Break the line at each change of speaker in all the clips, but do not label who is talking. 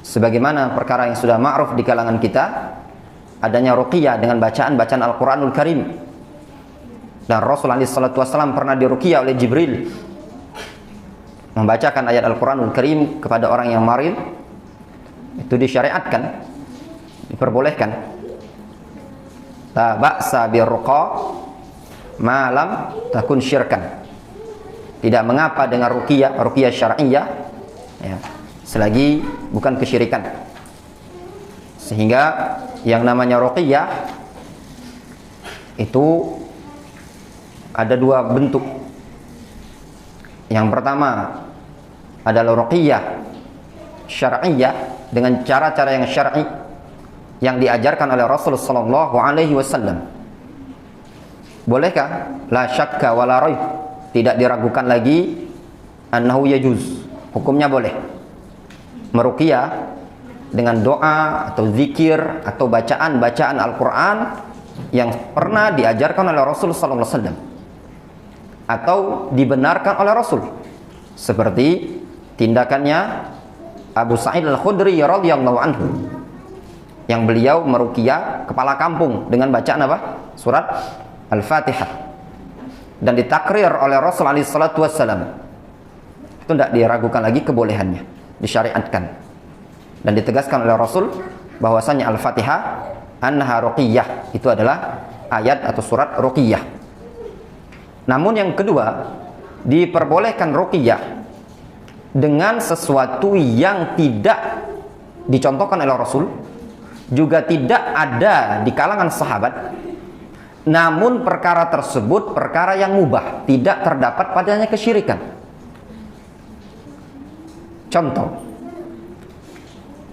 Sebagaimana perkara yang sudah ma'ruf di kalangan kita, adanya ruqyah dengan bacaan-bacaan Al-Quranul Karim. Dan Rasulullah SAW pernah diruqyah oleh Jibril, membacakan ayat Al-Quranul Karim kepada orang yang marid. Itu disyariatkan, diperbolehkan. La ba'sa birruqa ma lam takun syirkan. Tidak mengapa dengan ruqyah syar'iyyah, ya, selagi bukan kesyirikan. Sehingga yang namanya ruqyah itu ada dua bentuk. Yang pertama adalah ruqyah syar'iyyah dengan cara-cara yang syar'i yang diajarkan oleh Rasulullah sallallahu alaihi wasallam. Bolehkah? La syakka wa la raib. Tidak diragukan lagi annahu yajuz. Hukumnya boleh. Meruqyah dengan doa atau zikir atau bacaan-bacaan Al-Quran yang pernah diajarkan oleh Rasul sallallahu alaihi wasallam atau dibenarkan oleh Rasul, seperti tindakannya Abu Sa'id Al-Khudri radhiyallahu anhu, yang beliau meruqyah kepala kampung dengan bacaan apa? Surat Al-Fatihah, dan ditakrir oleh Rasul alaihi salatu wassalam. Itu tidak diragukan lagi kebolehannya, disyariatkan dan ditegaskan oleh Rasul bahwasanya Al-Fatihah anha ruqyah, itu adalah ayat atau surat ruqyah. Namun yang kedua, diperbolehkan ruqyah dengan sesuatu yang tidak dicontohkan oleh Rasul, juga tidak ada di kalangan sahabat, namun perkara tersebut perkara yang mubah, tidak terdapat padanya kesyirikan. Contoh,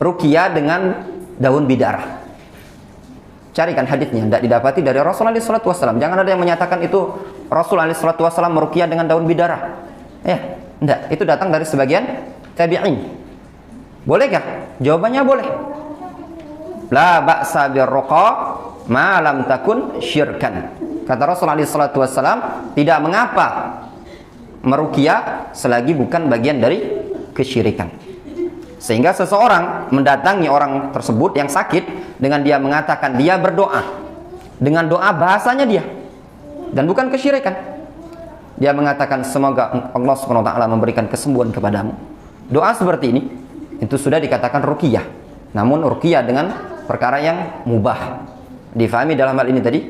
ruqyah dengan daun bid'ah. Carikan hadisnya, tidak didapati dari Rasulullah SAW. Jangan ada yang menyatakan itu Rasulullah SAW meruqyah dengan daun bid'ah. Ya, tidak. Itu datang dari sebagian tabi'in. Bolehkah? Jawabannya boleh. La ba'sa birruqa ma lam takun syirkan. Kata Rasulullah SAW, tidak mengapa meruqyah selagi bukan bagian dari kesyirikan. Sehingga seseorang mendatangi orang tersebut yang sakit dengan dia mengatakan dia berdoa dengan doa bahasanya dia dan bukan kesyirikan. Dia mengatakan semoga Allah SWT memberikan kesembuhan kepadamu. Doa seperti ini itu sudah dikatakan ruqyah. Namun ruqyah dengan perkara yang mubah. Difahami dalam hal ini tadi?